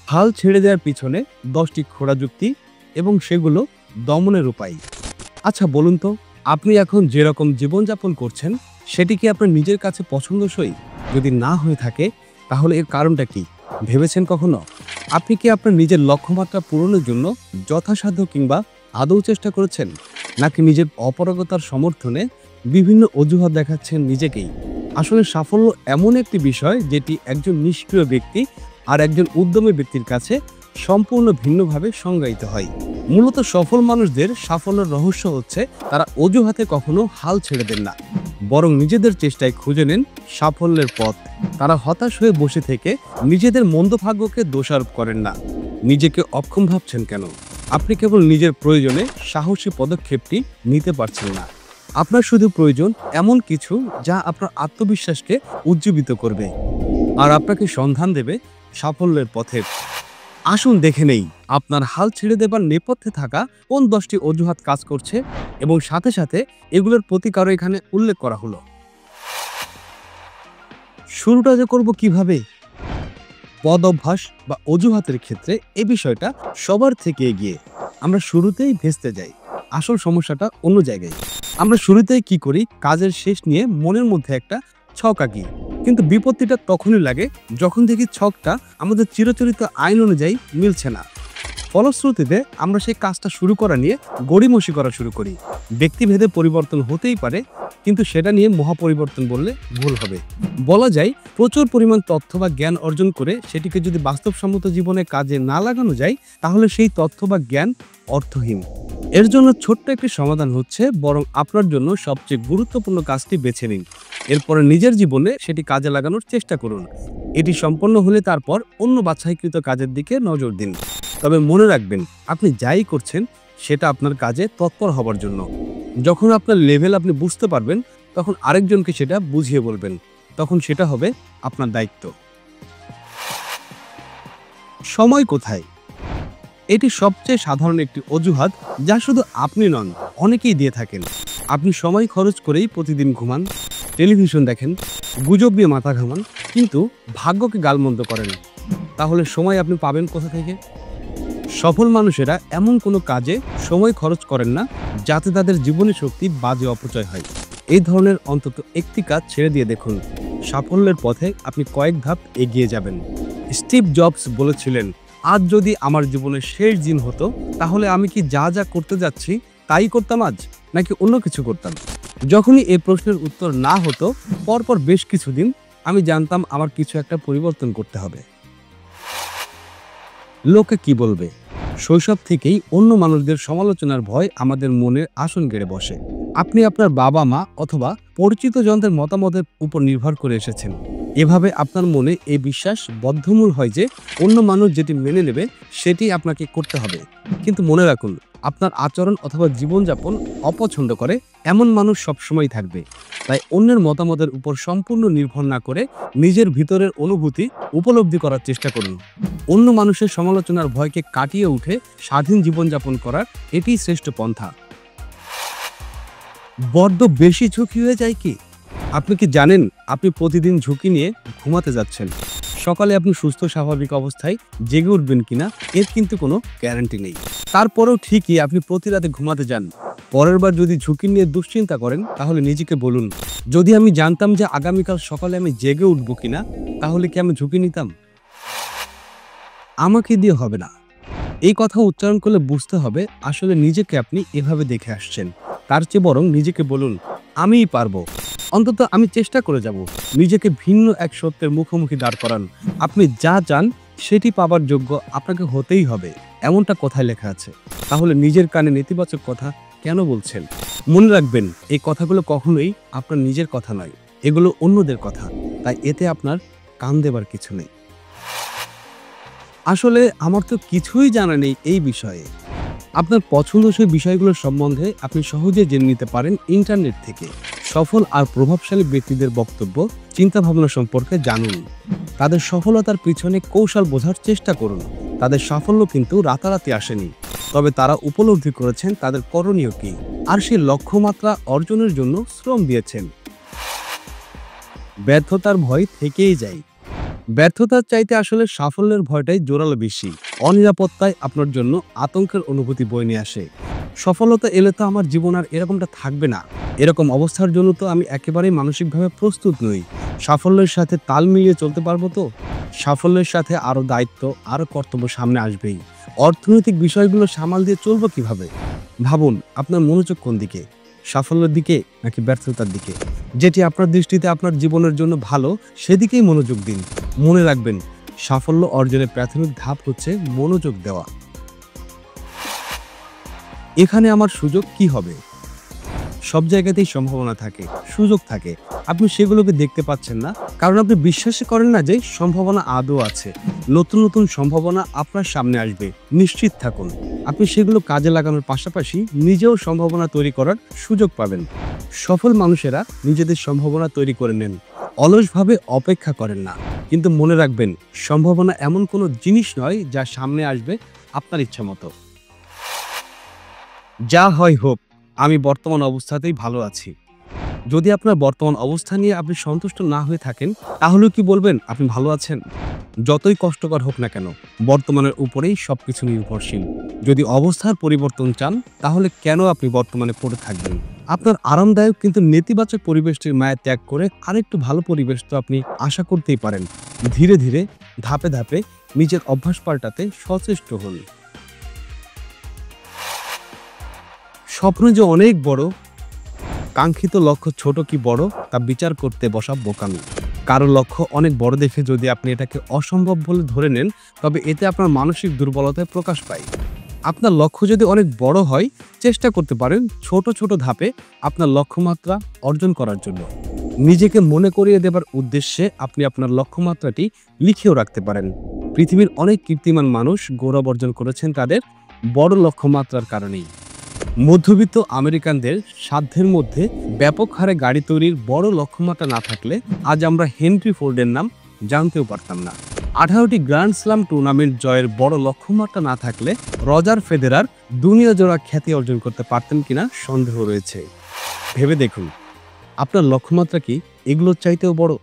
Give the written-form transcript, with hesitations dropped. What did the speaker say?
হাল ছেড়ে দেওয়ার পিছনে 10টি খোঁড়া যুক্তি এবং সেগুলো দমনের উপায়। আচ্ছা বলুন তো, আপনি এখন যেরকম জীবনযাপন করছেন সেটি কি আপনার নিজের কাছে পছন্দসই? যদি না হয়ে থাকে তাহলে এর কারণটা কি ভেবেছেন কখনো? আপনি কি আপনার নিজের লক্ষ্যমাত্রা পূরণের জন্য যথাসাধ্য কিংবা আদৌ চেষ্টা করেছেন, নাকি নিজের অপারগতার সমর্থনে বিভিন্ন অজুহাত দেখাচ্ছেন নিজেকেই? আসলে সাফল্য এমন একটি বিষয় যেটি একজন নিষ্ক্রিয় ব্যক্তি আর একজন উদ্যমী ব্যক্তির কাছে সম্পূর্ণ ভিন্নভাবে সংজ্ঞায়িত হয়। মূলত সফল মানুষদের সাফল্যের রহস্য হচ্ছে তারা অজুহাতে কখনো হাল ছেড়ে দেন না, বরং নিজেদের চেষ্টায় খুঁজে নেন সাফল্যের পথ। তারা হতাশ হয়ে বসে থেকে নিজেদের মন্দ ভাগ্যকে দোষারোপ করেন না। নিজেকে অক্ষম ভাবছেন কেন? আপনি কেবল নিজের প্রয়োজনে সাহসী পদক্ষেপটি নিতে পারছেন না। আপনার শুধু প্রয়োজন এমন কিছু যা আপনার আত্মবিশ্বাসকে উজ্জীবিত করবে আর আপনাকে সন্ধান দেবে সাফল্যের পথের। আসুন দেখে নেই আপনার হাল ছেড়ে দেবার নেপথ্যে থাকা কোন 10টি অজুহাত কাজ করছে এবং সাথে সাথে এগুলোর প্রতিকারও এখানে উল্লেখ করা হলো। শুরুটা যে করব কিভাবে? পদ অভ্যাস বা অজুহাতের ক্ষেত্রে এই বিষয়টা সবার থেকে এগিয়ে। আমরা শুরুতেই ভেস্তে যাই, আসল সমস্যাটা অন্য জায়গায়। আমরা শুরুতেই কি করি, কাজের শেষ নিয়ে মনের মধ্যে একটা ছক আঁকি, কিন্তু বিপত্তিটা তখনই লাগে যখন দেখি ছকটা আমাদের চিরাচরিত আইন অনুযায়ী মিলছে না। ফলশ্রুতিতে আমরা সেই কাজটা শুরু করা নিয়ে গড়িমসি করা শুরু করি। ব্যক্তিভেদে পরিবর্তন হতেই পারে, কিন্তু সেটা নিয়ে মহাপরিবর্তন বললে ভুল হবে। বলা যায় প্রচুর পরিমাণ তথ্য বা জ্ঞান অর্জন করে সেটিকে যদি বাস্তবসম্মত জীবনে কাজে না লাগানো যায় তাহলে সেই তথ্য বা জ্ঞান অর্থহীন। এর জন্য ছোট্ট একটি সমাধান হচ্ছে, বরং আপনার জন্য সবচেয়ে গুরুত্বপূর্ণ কাজটি বেছে নিন, এরপরে নিজের জীবনে সেটি কাজে লাগানোর চেষ্টা করুন। এটি সম্পন্ন হলে তারপর অন্য বাছাইকৃত কাজের দিকে নজর দিন। তবে মনে রাখবেন, আপনি যাই করছেন সেটা আপনার কাজে তৎপর হবার জন্য। যখন আপনার লেভেল আপনি বুঝতে পারবেন তখন আরেকজনকে সেটা বুঝিয়ে বলবেন, তখন সেটা হবে আপনার দায়িত্ব। সময় কোথায়? এটি সবচেয়ে সাধারণ একটি অজুহাত যা শুধু আপনি নন, অনেকেই দিয়ে থাকেন। আপনি সময় খরচ করেই প্রতিদিন ঘুমান, টেলিভিশন দেখেন, গুজব দিয়ে মাথা ঘামান, কিন্তু ভাগ্যকে গালমন্দ করেন। তাহলে সময় আপনি পাবেন কোথা থেকে? সফল মানুষেরা এমন কোনো কাজে সময় খরচ করেন না যাতে তাদের জীবনের শক্তি বাজে অপচয় হয়। এই ধরনের অন্তত একটি কাজ ছেড়ে দিয়ে দেখুন, সাফল্যের পথে আপনি কয়েক ধাপ এগিয়ে যাবেন। স্টিভ জবস বলেছিলেন, আজ যদি আমার জীবনের শেষ দিন হতো তাহলে আমি কি যা যা করতে যাচ্ছি তাই করতাম আজ, নাকি অন্য কিছু করতাম? যখনই এই প্রশ্নের উত্তর না হতো, পরপর বেশ কিছুদিন আমি জানতাম আমার কিছু একটা পরিবর্তন করতে হবে। লোকে কি বলবে? শৈশব থেকেই অন্য মানুষদের সমালোচনার ভয় আমাদের মনের আসন গেড়ে বসে। আপনি আপনার বাবা মা অথবা পরিচিত জনদের মতামতের উপর নির্ভর করে এসেছেন। এভাবে আপনার মনে এই বিশ্বাস বদ্ধমূল হয় যে অন্য মানুষ যেটি মেনে নেবে সেটি আপনাকে করতে হবে। কিন্তু মনে রাখুন, আপনার আচরণ অথবা জীবনযাপন অপছন্দ করে এমন মানুষ সবসময় থাকবে। তাই অন্যের মতামতের উপর সম্পূর্ণ নির্ভর না করে নিজের ভিতরের অনুভূতি উপলব্ধি করার চেষ্টা করুন। অন্য মানুষের সমালোচনার ভয়কে কাটিয়ে উঠে স্বাধীন জীবনযাপন করার এটিই শ্রেষ্ঠ পন্থা। বড্ড বেশি ঝুঁকি হয়ে যায় কি? আপনি কি জানেন আপনি প্রতিদিন ঝুঁকি নিয়ে ঘুমাতে যাচ্ছেন? সকালে আপনি সুস্থ স্বাভাবিক অবস্থায় জেগে উঠবেন কিনা এর কিন্তু কোনো গ্যারান্টি নেই। তারপরেও ঠিকই আপনি প্রতি রাতে ঘুমাতে যান। পরের বার যদি ঝুঁকি নিয়ে দুশ্চিন্তা করেন তাহলে নিজেকে বলুন, যদি আমি জানতাম যে আগামীকাল সকালে আমি জেগে উঠবো কিনা তাহলে কি আমি ঝুঁকি নিতাম? আমাকে দিয়ে হবে না, এই কথা উচ্চারণ করলে বুঝতে হবে আসলে নিজেকে আপনি এভাবে দেখে আসছেন। তার চেয়ে বরং নিজেকে বলুন, আমিই পারবো, অন্তত আমি চেষ্টা করে যাব। নিজেকে ভিন্ন এক সত্যের মুখোমুখি দাঁড় করান। আপনি যা চান সেটি পাবার যোগ্য আপনাকে হতেই হবে, এমনটা কথায় লেখা আছে। তাহলে নিজের কানে নেতিবাচক কথা কেন বলছেন? মনে রাখবেন, এই কথাগুলো কখনোই আপনার নিজের কথা নয়, এগুলো অন্যদের কথা। তাই এতে আপনার কান দেবার কিছু নেই। আসলে আমার তো কিছুই জানা নেই এই বিষয়ে। আপনার পছন্দসই বিষয়গুলোর সম্বন্ধে আপনি সহজে জেনে নিতে পারেন ইন্টারনেট থেকে। সফল আর প্রভাবশালী ব্যক্তিদের বক্তব্য, চিন্তাভাবনা সম্পর্কে জানুন। তাদের সফলতার পিছনে কৌশল বোঝার চেষ্টা করুন। তাদের সাফল্য কিন্তু রাতারাতি আসেনি, তবে তারা উপলব্ধি করেছেন তাদের করণীয় কি, আর সেই লক্ষ্যমাত্রা অর্জনের জন্য শ্রম দিয়েছেন। ব্যর্থতার ভয় থেকেই যায়, ব্যর্থতার চাইতে আসলে সাফল্যের ভয়টাই জোরালো বেশি। অনিরাপত্তায় আপনার জন্য আতঙ্কের অনুভূতি বয়ে নিয়ে আসে। সফলতা এলে তো আমার জীবন আর এরকমটা থাকবে না, এরকম অবস্থার জন্য তো আমি একেবারেই মানসিকভাবে প্রস্তুত নই। সাফল্যের সাথে তাল মিলিয়ে চলতে পারবো তো? সাফল্যের সাথে আরো দায়িত্ব, আরো কর্তব্য সামনে আসবেই। অর্থনৈতিক বিষয়গুলো সামাল দিয়ে চলবো কিভাবে? ভাবুন, আপনার মনোযোগ কোন দিকে? সাফল্যের দিকে নাকি ব্যর্থতার দিকে? যেটি আপনার দৃষ্টিতে আপনার জীবনের জন্য ভালো, সেদিকেই মনোযোগ দিন। মনে রাখবেন, সাফল্য অর্জনের প্রাথমিক ধাপ হচ্ছে মনোযোগ দেওয়া। এখানে আমার সুযোগ কি হবে? সব জায়গাতেই সম্ভাবনা থাকে, সুযোগ থাকে। আপনি সেগুলোকে দেখতে পাচ্ছেন না, কারণ আপনি বিশ্বাস করেন না যে সম্ভাবনা আদৌ আছে। নতুন নতুন সম্ভাবনা আপনার সামনে আসবে, নিশ্চিত থাকুন। আপনি সেগুলো কাজে লাগানোর পাশাপাশি নিজেও সম্ভাবনা তৈরি করার সুযোগ পাবেন। সফল মানুষেরা নিজেদের সম্ভাবনা তৈরি করে নেন, অলসভাবে অপেক্ষা করেন না। কিন্তু মনে রাখবেন, সম্ভাবনা এমন কোনো জিনিস নয় যা সামনে আসবে আপনার ইচ্ছা মতো। যা হয় হোক, আমি বর্তমান অবস্থাতেই ভালো আছি। যদি আপনার বর্তমান অবস্থা নিয়ে আপনি সন্তুষ্ট না হয়ে থাকেন, তাহলে কি বলবেন আপনি ভালো আছেন? যতই কষ্টকর হোক না কেন, বর্তমানের উপরেই সবকিছু নির্ভরশীল। যদি অবস্থার পরিবর্তন চান, তাহলে কেন আপনি বর্তমানে পড়ে থাকবেন? আপনার আরামদায়ক কিন্তু নেতিবাচক পরিবেশটির মায়া ত্যাগ করে আরেকটু ভালো পরিবেশ তো আপনি আশা করতেই পারেন। ধীরে ধীরে, ধাপে ধাপে নিজের অভ্যাস পাল্টাতে সচেষ্ট হন। স্বপ্ন যে অনেক বড়, কাঙ্ক্ষিত লক্ষ্য ছোট কি বড় তা বিচার করতে বসা বোকামি। কারো লক্ষ্য অনেক বড় দেখে যদি আপনি এটাকে অসম্ভব বলে ধরে নেন, তবে এতে আপনার মানসিক দুর্বলতায় প্রকাশ পায়। আপনার লক্ষ্য যদি অনেক বড় হয়, চেষ্টা করতে পারেন ছোট ছোট ধাপে আপনার লক্ষ্যমাত্রা অর্জন করার জন্য। নিজেকে মনে করিয়ে দেবার উদ্দেশ্যে আপনি আপনার লক্ষ্যমাত্রাটি লিখেও রাখতে পারেন। পৃথিবীর অনেক কীর্তিমান মানুষ গৌরব অর্জন করেছেন তাদের বড় লক্ষ্যমাত্রার কারণেই। মধ্যবিত্ত আমেরিকানদের সাধ্যের মধ্যে ব্যাপক হারে গাড়ি তৈরির বড় লক্ষ্যমাত্রা না থাকলে আজ আমরা হেনরি ফোর্ডের নাম জানতেও পারতাম না। 18টি গ্র্যান্ড স্ল্যাম টুর্নামেন্ট জয়ের বড় লক্ষ্যমাত্রা না থাকলে রজার ফেদেরার দুনিয়া জোড়া খ্যাতি অর্জন করতে পারতেন কিনা সন্দেহ রয়েছে। ভেবে দেখুন, আপনার লক্ষ্যমাত্রা কি এগুলোর চাইতেও বড়?